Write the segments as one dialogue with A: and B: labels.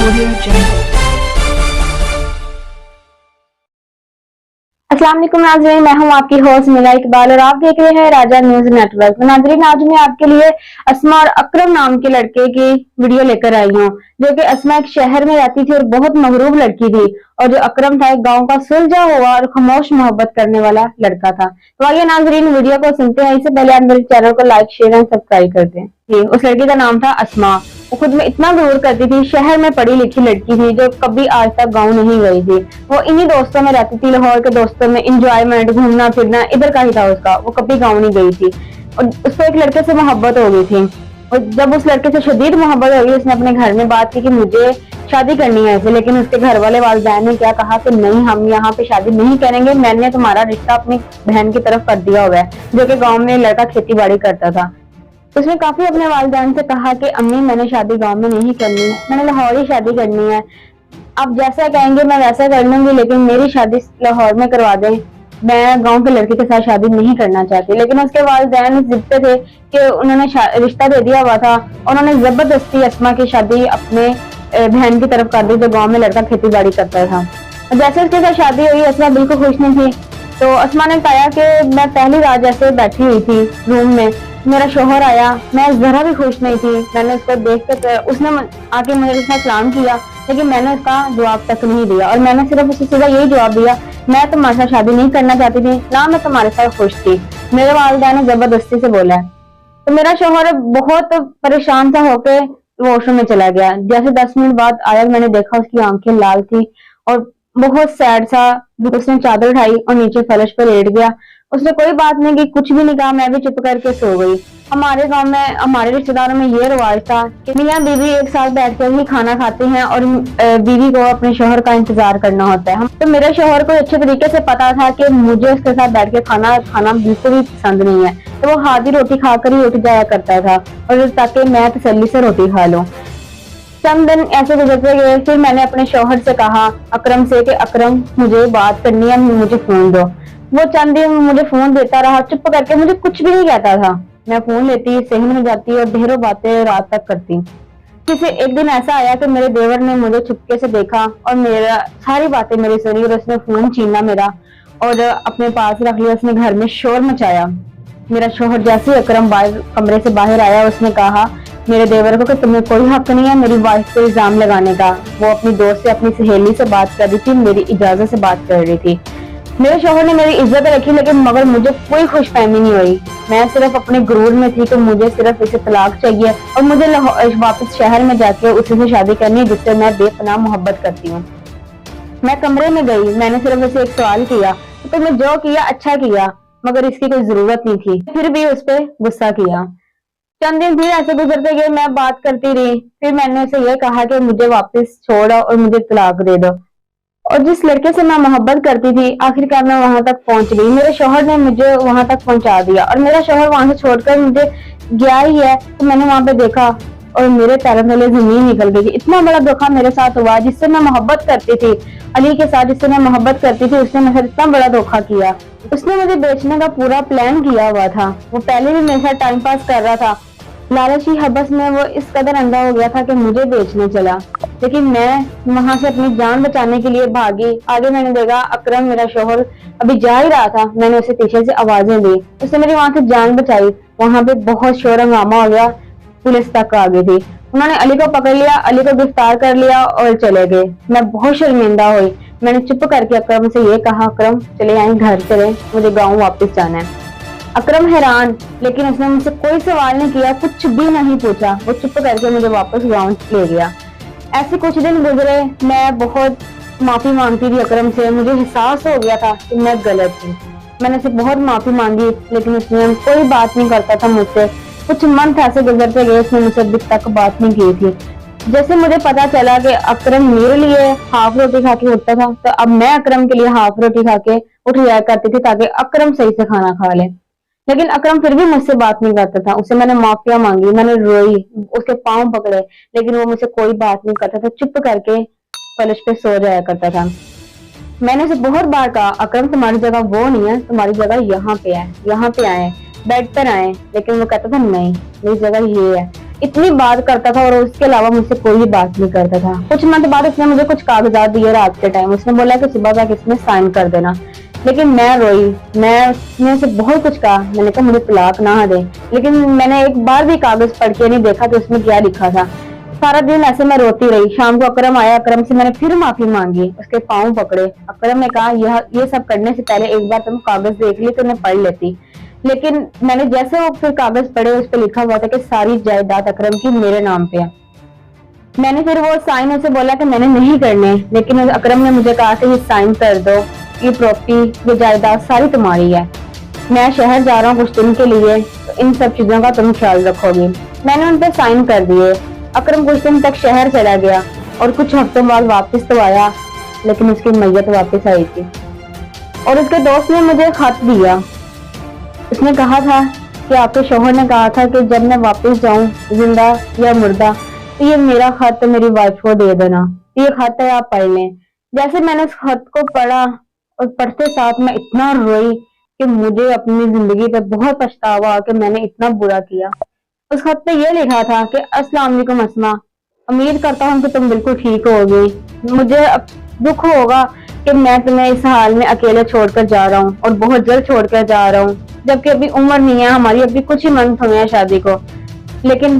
A: Audio Jungle।
B: अस्सलाम वालेकुम नाज़रीन, मैं हूं आपकी होस्ट मिला इकबाल और आप देख रहे हैं राजा न्यूज नेटवर्क। नाज़रीन, आज मैं आपके लिए अस्मा और अकरम नाम के लड़के की वीडियो लेकर आई हूं, जो कि अस्मा एक शहर में रहती थी और बहुत मगरूब लड़की थी, और जो अकरम था एक गांव का सुलझा हुआ और खामोश मोहब्बत करने वाला लड़का था। तो आइए नाज़रीन वीडियो को सुनते हैं। इससे पहले आप मेरे चैनल को लाइक, शेयर एंड सब्सक्राइब कर दें। उस लड़की का नाम था अस्मा। वो खुद में इतना गुरूर करती थी, शहर में पढ़ी लिखी लड़की थी जो कभी आज तक गांव नहीं गई थी। वो इन्हीं दोस्तों में रहती थी, लाहौर के दोस्तों में इंजॉयमेंट, घूमना फिरना इधर का ही था उसका। वो कभी गांव नहीं गई थी और उसको एक लड़के से मोहब्बत हो गई थी। और जब उस लड़के से शदीद मोहब्बत हो गई, उसने अपने घर में बात की कि मुझे शादी करनी है ऐसे। लेकिन उसके घर वाले वालिदैन ने क्या कहा कि नहीं, हम यहाँ पे शादी नहीं करेंगे, मैंने तुम्हारा रिश्ता अपनी बहन की तरफ कर दिया हुआ है, जो कि गाँव में लड़का खेती बाड़ी करता था। उसने काफी अपने वालिदैन से कहा कि अम्मी, मैंने शादी गांव में नहीं करनी, मैंने लाहौर ही शादी करनी है। आप जैसा कहेंगे मैं वैसा कर लूंगी, लेकिन मेरी शादी लाहौर में करवा दें, मैं गांव के लड़के के साथ शादी नहीं करना चाहती। लेकिन उसके वालिदैन जिद पे थे कि उन्होंने रिश्ता दे दिया हुआ था। उन्होंने जबरदस्ती अस्मा की शादी अपने बहन की तरफ कर दी, जो गाँव में लड़का खेती बाड़ी करता था। जैसे उसके साथ शादी हुई, अस्मा बिल्कुल खुश नहीं थी। तो अस्मा ने बताया कि मैं पहली रात जैसे बैठी हुई थी रूम में, मेरा शोहर आया, मैं जरा भी खुश नहीं थी। मैंने उसको देख कर, उसने आके मुझे उसका सलाम किया, लेकिन मैंने उसका जवाब तक नहीं दिया। और मैंने सिर्फ उसे सीधा यही जवाब दिया, मैं तुम्हारे साथ शादी नहीं करना चाहती थी, ना मैं तुम्हारे साथ खुश थी, मेरे वालिदैन ने जबरदस्ती से बोला है। तो मेरा शोहर बहुत परेशान सा होके वॉशरूम में चला गया। जैसे 10 मिनट बाद आया, मैंने देखा उसकी आंखें लाल थी और बहुत सैड सा। उसने चादर उठाई और नीचे फर्श पर लेट गया। उसने कोई बात नहीं की, कुछ भी नहीं कहा, मैं भी चुप करके सो गई। हमारे गांव में, हमारे रिश्तेदारों में ये रिवाज था कि मियां बीवी एक साथ बैठकर ही खाना खाते हैं और बीवी को अपने शोहर का इंतजार करना होता है। तो मेरे शोहर को अच्छे तरीके से पता था कि मुझे उसके साथ बैठ के खाना खाना बिल्कुल भी पसंद नहीं है, तो वो आधी रोटी खाकर ही उठ जाया करता था, और ताकि मैं तसल्ली से रोटी खा लूं। चंद दिन ऐसे गुजरते गए। फिर मैंने अपने शौहर से कहा, अकरम से, कि अकरम, मुझे बात करनी है, मुझे फोन दो। वो चंद दिन मुझे फोन देता रहा, चुप करके, मुझे कुछ भी नहीं कहता था। मैं फोन लेती, सहन में जाती और ढेरों बातें रात तक करती। किसी एक दिन ऐसा आया कि मेरे देवर ने मुझे चुपके से देखा और मेरा सारी बातें मेरी सुनी, और उसने फोन छीना मेरा और अपने पास रख लिया। उसने घर में शोर मचाया। मेरा शौहर जैसे ही अकरम कमरे से बाहर आया, उसने कहा मेरे देवर को कि तुम्हें कोई हक नहीं है मेरी वाइफ पे इल्जाम लगाने का। वो अपनी दोस्त से, अपनी सहेली से बात कर रही थी, मेरी इजाजत से बात कर रही थी। मेरे शौहर ने मेरी इज्जत रखी, लेकिन मगर मुझे कोई खुशफहमी नहीं हुई। मैं सिर्फ अपने गुरूर में थी कि मुझे सिर्फ इसे तलाक चाहिए और मुझे वापस शहर में जाके उसी से शादी करनी है जिससे मैं बेपनाह मोहब्बत करती हूँ। मैं कमरे में गई, मैंने सिर्फ उसे एक सवाल किया, तो तुमने जो किया अच्छा किया, मगर इसकी कोई जरूरत नहीं थी। फिर भी उस पर गुस्सा किया। चंद दिन फिर ऐसे गुजरते गए, मैं बात करती रही। फिर मैंने उसे यह कहा कि मुझे वापस छोड़ो और मुझे तलाक दे दो। और जिस लड़के से मैं मोहब्बत करती थी, आखिरकार मैं वहां तक पहुंच गई। मेरे शौहर ने मुझे वहां तक पहुंचा दिया, और मेरा शौहर वहां से छोड़कर मुझे गया ही है। तो मैंने वहां पे देखा और मेरे पैरों तले जमीन निकल गई। इतना बड़ा धोखा मेरे साथ हुआ। जिससे मैं मोहब्बत करती थी, अली के साथ जिससे मैं मोहब्बत करती थी, उसने मेरे साथ इतना बड़ा धोखा किया। उसने मुझे बेचने का पूरा प्लान किया हुआ था। वो पहले भी मेरे साथ टाइम पास कर रहा था। लालची हबस में वो इस कदर अंधा हो गया था कि मुझे बेचने चला। लेकिन मैं वहां से अपनी जान बचाने के लिए भागी। आगे मैंने देखा अकरम, मेरा शौहर, अभी जा ही रहा था। मैंने उसे पीछे से आवाजें दी, उसने मेरी वहां से जान बचाई। वहां पे बहुत शोर हंगामा हो गया, पुलिस तक आ गई थी। उन्होंने अली को पकड़ लिया, अली को गिरफ्तार कर लिया और चले गए। मैं बहुत शर्मिंदा हुई। मैंने चुप करके अकरम से ये कहा, अकरम चले आए, घर चले, मुझे गाँव वापस जाना है। अकरम हैरान, लेकिन उसने मुझसे कोई सवाल नहीं किया, कुछ भी नहीं पूछा। वो चुप करके मुझे वापस गाँव ले गया। ऐसे कुछ दिन गुजरे, मैं बहुत माफी मांगती थी अकरम से। मुझे एहसास हो गया था कि मैं गलत थी। मैंने उसे बहुत माफी मांगी, लेकिन उसने कोई बात नहीं करता था मुझसे। कुछ मंथ ऐसे गुजरते गए, उसने मुझसे अभी तक बात नहीं की थी। जैसे मुझे पता चला कि अकरम मेरे लिए हाफ रोटी खा के उठता था, तो अब मैं अकरम के लिए हाफ रोटी खा के उठ जाया करती थी, ताकि अकरम सही से खाना खा ले। लेकिन अकरम फिर भी मुझसे बात नहीं करता था। उसे मैंने माफिया मांगी, मैंने रोई, उसके पांव पकड़े, लेकिन वो मुझसे कोई बात नहीं करता था। चुप करके फर्श पे सो जाया करता था। मैंने उसे बहुत बार कहा, अकरम तुम्हारी जगह वो नहीं है, तुम्हारी जगह यहाँ पे है, यहाँ पे आए, बेड पर आए। लेकिन वो कहता था नहीं, मेरी जगह ये है। اتنی بات کرتا تھا اور اس کے علاوہ مجھ سے کوئی بات نہیں کرتا تھا. کچھ منتھ بعد اس نے مجھے کچھ کاغذات دیے رات کے ٹائم. اس نے بولا کہ صبح تک اس میں سائن کر دینا. لیکن میں روئی, میں اس نے اسے بہت کچھ کہا. میں نے کہا مجھے طلاق نہ دے, لیکن میں نے ایک بار بھی کاغذ پڑھ کے نہیں دیکھا کہ اس میں کیا لکھا تھا. سارا دن ایسے میں روتی رہی. شام کو اکرم آیا, اکرم سے میں نے پھر معافی مانگی, اس کے پاؤں پکڑے. اکرم نے کہا یہ سب کرنے سے پہلے ایک بار تم کاغذ دیکھ لی تو انہیں پڑھ لیتی. لیکن میں نے جیسے وہ پھر کاغذ پڑھے, اس پہ لکھا ہوا تھا کہ ساری جائیداد اکرم کی میرے نام پہ ہے. میں نے پھر وہ سائن اسے بولا کہ میں نے نہیں کرنے, لیکن اکرم نے مجھے کہا کہ یہ سائن کر دو, یہ پراپرٹی, یہ جائیداد ساری تمہاری ہے. میں شہر جا رہا ہوں کچھ دن کے لیے, تو ان سب چیزوں کا تم خیال رکھو گی. میں نے ان پہ سائن کر دیے. اکرم کچھ دن تک شہر چلا گیا اور کچھ ہفتوں بعد واپس تو آیا, لیکن اس کی میت واپس آئی تھی. اور اس کے دوست نے مجھے خط دیا. اس نے کہا تھا کہ آپ کے شوہر نے کہا تھا کہ جب میں واپس جاؤں زندہ یا مردہ تو یہ میرا خط میری وائف کو دے دینا, یہ خط ہے, آپ پڑھ لیں. جیسے میں نے اس خط کو پڑھا اور پڑھتے ساتھ میں اتنا روئی کہ مجھے اپنی زندگی پہ بہت پچھتاوا کہ میں نے اتنا برا کیا. اس خط پہ یہ لکھا تھا کہ السلام علیکم اسما, امید کرتا ہوں کہ تم بالکل ٹھیک ہوگی. مجھے دکھ ہوگا کہ میں تمہیں اس حال میں اکیلے چھوڑ کر جا رہا ہوں, اور بہت جلد چھوڑ کر جا رہا ہوں, جبکہ ابھی عمر نہیں ہے ہماری, ابھی کچھ ہی منتھ ہوئے ہیں شادی کو. لیکن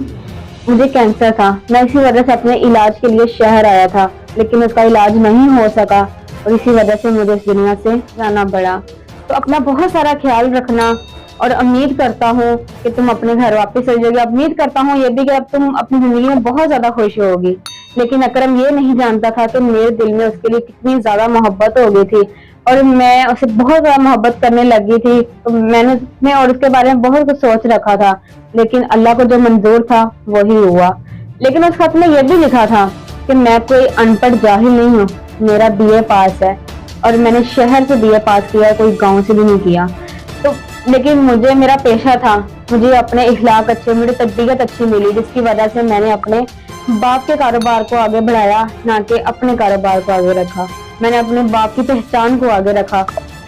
B: مجھے کینسر تھا, میں اسی وجہ سے اپنے علاج کے لیے شہر آیا تھا, لیکن اس کا علاج نہیں ہو سکا اور اسی وجہ سے مجھے اس دنیا سے جانا پڑا. تو اپنا بہت سارا خیال رکھنا, اور امید کرتا ہوں کہ تم اپنے گھر واپس چل جاؤ گی. امید کرتا ہوں یہ بھی کہ اب تم اپنی زندگی میں بہت زیادہ خوش ہوگی. لیکن اکرم یہ نہیں جانتا تھا کہ میرے دل میں اس کے لیے کتنی زیادہ محبت ہو گئی تھی, اور میں اسے بہت زیادہ محبت کرنے لگی تھی. تو میں نے اور اس کے بارے میں بہت کچھ سوچ رکھا تھا, لیکن اللہ کو جو منظور تھا وہی ہوا. لیکن اس خط میں یہ بھی لکھا تھا کہ میں کوئی ان پڑھ جاہل نہیں ہوں, میرا BA پاس ہے, اور میں نے شہر سے BA پاس کیا, کوئی گاؤں سے بھی نہیں کیا. تو لیکن مجھے میرا پیشہ تھا, مجھے اپنے اخلاق اچھے, مجھے تربیت اچھی ملی, جس کی وجہ سے میں نے اپنے باپ کے کاروبار کو آگے بڑھایا, نہ کہ اپنے کاروبار کو آگے رکھا. میں نے اپنے باپ کی پہچان کو آگے رکھا.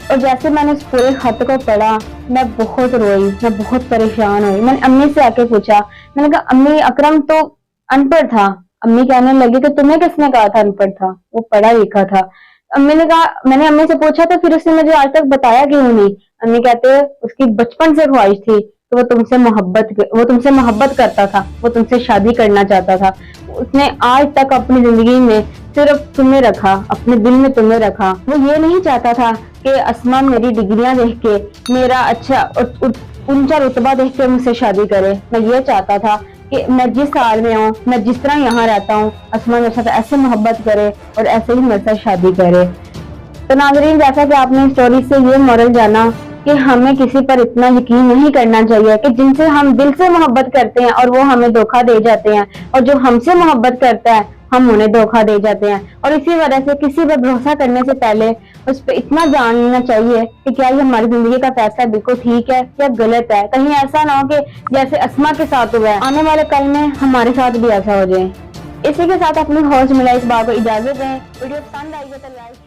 B: اور جیسے میں نے اس پورے خط کو پڑھا, میں بہت روئی, میں بہت پریشان ہوئی. میں نے امی سے آ کے پوچھا, میں نے کہا امی اکرم تو ان پڑھ تھا. امی کہنے لگی کہ تمہیں کس نے کہا تھا ان پڑھ تھا, وہ پڑھا لکھا تھا. امی نے کہا, میں نے امی سے پوچھا تو پھر اس نے مجھے آج تک بتایا کیوں نہیں. امی کہتے اس کی بچپن سے خواہش تھی کہ وہ تم سے محبت کرتا تھا, وہ تم سے شادی کرنا چاہتا تھا. اس نے آج تک اپنی زندگی میں صرف تمہیں رکھا, اپنے دل میں تمہیں رکھا. وہ یہ نہیں چاہتا تھا کہ اسما میری ڈگریاں دیکھ کے, میرا اچھا اونچا رتبہ دیکھ کے مجھ سے شادی کرے. میں یہ چاہتا تھا کہ میں جس حال میں ہوں, میں جس طرح یہاں رہتا ہوں, اسما میرے ساتھ ایسے محبت کرے اور ایسے ہی میرے ساتھ شادی کرے. تو ناظرین, جیسا کہ آپ نے اسٹوری سے یہ مورل جانا کہ ہمیں کسی پر اتنا یقین نہیں کرنا چاہیے کہ جن سے ہم دل سے محبت کرتے ہیں اور وہ ہمیں دھوکہ دے جاتے ہیں, اور جو ہم سے محبت کرتا ہے ہم انہیں دھوکہ دے جاتے ہیں. اور اسی وجہ سے کسی پر بھروسہ کرنے سے پہلے اس پہ اتنا جان لینا چاہیے کہ کیا یہ ہماری زندگی کا فیصلہ بالکل ٹھیک ہے یا غلط ہے. کہیں ایسا نہ ہو کہ جیسے اسما کے ساتھ ہوا ہے, آنے والے کل میں ہمارے ساتھ بھی ایسا ہو جائے. اسی کے ساتھ اپنی ہوسٹ ملا اقبال کو اجازت دیں. ویڈیو پسند آئی ہے تو لائک